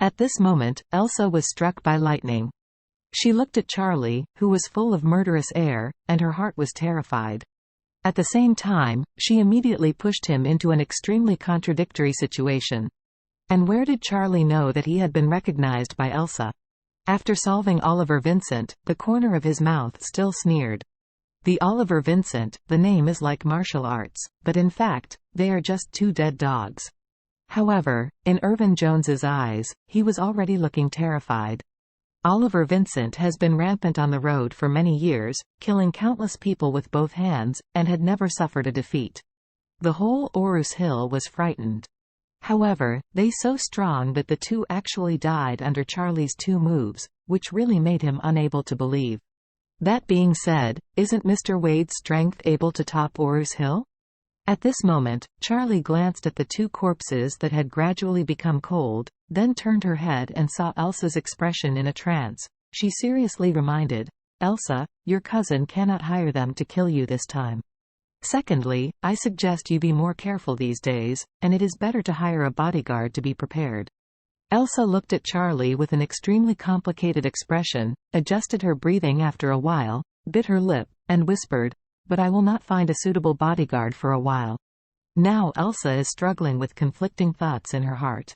At this moment, Elsa was struck by lightning. She looked at Charlie, who was full of murderous air, and her heart was terrified. At the same time, she immediately pushed him into an extremely contradictory situation. And where did Charlie know that he had been recognized by Elsa? After solving Oliver Vincent, the corner of his mouth still sneered. The Oliver Vincent, the name is like martial arts, but in fact, they are just two dead dogs. However, in Irvin Jones's eyes, he was already looking terrified. Oliver Vincent has been rampant on the road for many years, killing countless people with both hands, and had never suffered a defeat. The whole Orus Hill was frightened. However, they so strong that the two actually died under Charlie's two moves, which really made him unable to believe. That being said, isn't Mr. Wade's strength able to top Orus Hill? At this moment, Charlie glanced at the two corpses that had gradually become cold, then turned her head and saw Elsa's expression in a trance. She seriously reminded, "Elsa, your cousin cannot hire them to kill you this time. Secondly, I suggest you be more careful these days, and it is better to hire a bodyguard to be prepared." Elsa looked at Charlie with an extremely complicated expression, adjusted her breathing after a while, bit her lip, and whispered, "But I will not find a suitable bodyguard for a while." Now Elsa is struggling with conflicting thoughts in her heart.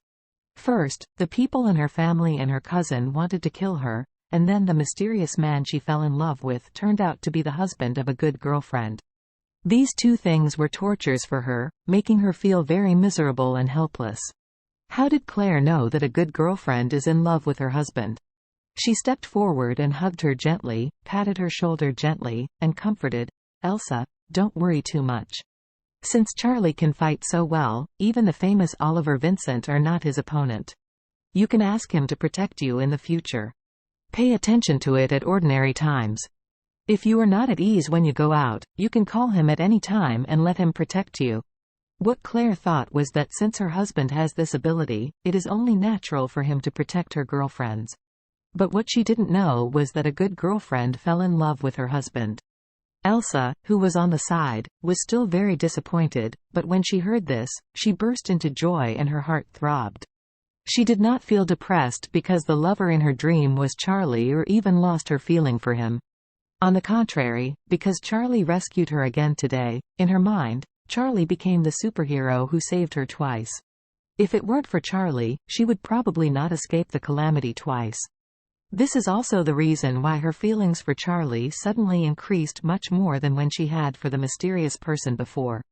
First, the people in her family and her cousin wanted to kill her, and then the mysterious man she fell in love with turned out to be the husband of a good girlfriend. These two things were tortures for her, making her feel very miserable and helpless. How did Claire know that a good girlfriend is in love with her husband? She stepped forward and hugged her gently, patted her shoulder gently, and comforted, "Elsa, don't worry too much. Since Charlie can fight so well, even the famous Oliver Vincent are not his opponent. You can ask him to protect you in the future. Pay attention to it at ordinary times. If you are not at ease when you go out, you can call him at any time and let him protect you." What Claire thought was that since her husband has this ability, it is only natural for him to protect her girlfriends. But what she didn't know was that a good girlfriend fell in love with her husband. Elsa, who was on the side, was still very disappointed, but when she heard this, she burst into joy and her heart throbbed. She did not feel depressed because the lover in her dream was Charlie or even lost her feeling for him. On the contrary, because Charlie rescued her again today, in her mind, Charlie became the superhero who saved her twice. If it weren't for Charlie, she would probably not escape the calamity twice. This is also the reason why her feelings for Charlie suddenly increased much more than when she had for the mysterious person before.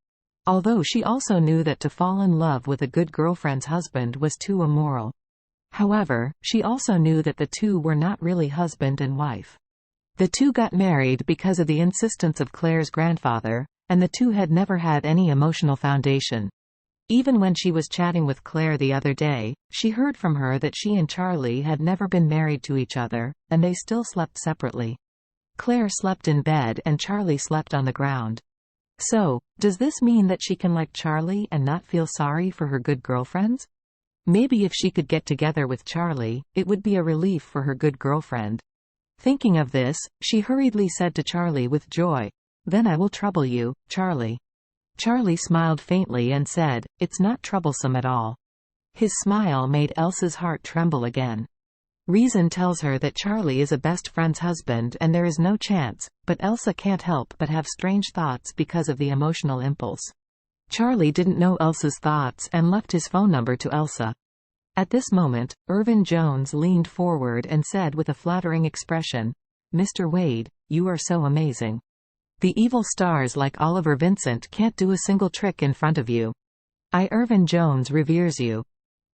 Although she also knew that to fall in love with a good girlfriend's husband was too immoral. However, she also knew that the two were not really husband and wife. The two got married because of the insistence of Claire's grandfather, and the two had never had any emotional foundation. Even when she was chatting with Claire the other day, she heard from her that she and Charlie had never been married to each other, and they still slept separately. Claire slept in bed and Charlie slept on the ground. So, does this mean that she can like Charlie and not feel sorry for her good girlfriends? Maybe if she could get together with Charlie, it would be a relief for her good girlfriend. Thinking of this, she hurriedly said to Charlie with joy, "Then I will trouble you, Charlie." Charlie smiled faintly and said, "It's not troublesome at all." His smile made Elsa's heart tremble again. Reason tells her that Charlie is a best friend's husband and there is no chance, but Elsa can't help but have strange thoughts because of the emotional impulse. Charlie didn't know Elsa's thoughts and left his phone number to Elsa. At this moment, Irvin Jones leaned forward and said with a flattering expression, "Mr. Wade, you are so amazing. The evil stars like Oliver Vincent can't do a single trick in front of you. Irvin Jones reveres you.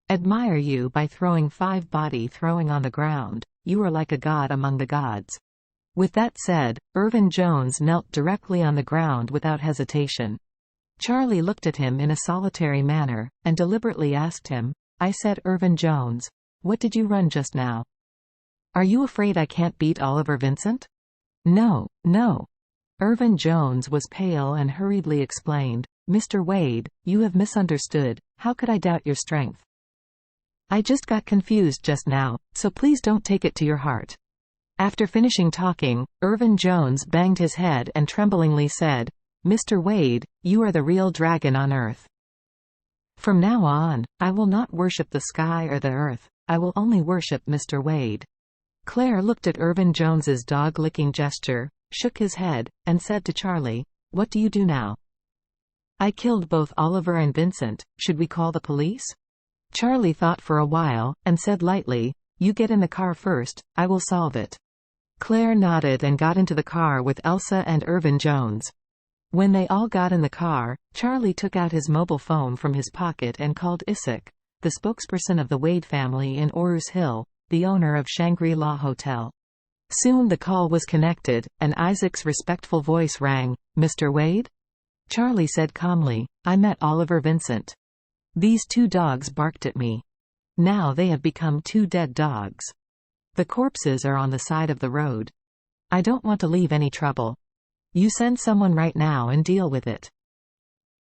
Admire you by throwing 5 body throwing on the ground. You are like a god among the gods." With that said, Irvin Jones knelt directly on the ground without hesitation. Charlie looked at him in a solitary manner, and deliberately asked him, "I said Irvin Jones, what did you run just now? Are you afraid I can't beat Oliver Vincent?" "No, no." Irvin Jones was pale and hurriedly explained, "Mr. Wade, you have misunderstood. How could I doubt your strength? I just got confused just now, so please don't take it to your heart." After finishing talking, Irvin Jones banged his head and tremblingly said, "Mr. Wade, you are the real dragon on earth. From now on, I will not worship the sky or the earth. I will only worship Mr. Wade." Claire looked at Irvin Jones's dog-licking gesture, shook his head, and said to Charlie, "What do you do now?" "I killed both Oliver and Vincent. Should we call the police?" Charlie thought for a while, and said lightly, "You get in the car first, I will solve it." Claire nodded and got into the car with Elsa and Irvin Jones. When they all got in the car, Charlie took out his mobile phone from his pocket and called Isaac, the spokesperson of the Wade family in Orus Hill, the owner of Shangri-La Hotel. Soon the call was connected, and Isaac's respectful voice rang. "Mr. Wade?" Charlie said calmly, "I met Oliver Vincent. These 2 dogs barked at me. Now they have become 2 dead dogs. The corpses are on the side of the road. I don't want to leave any trouble. You send someone right now and deal with it."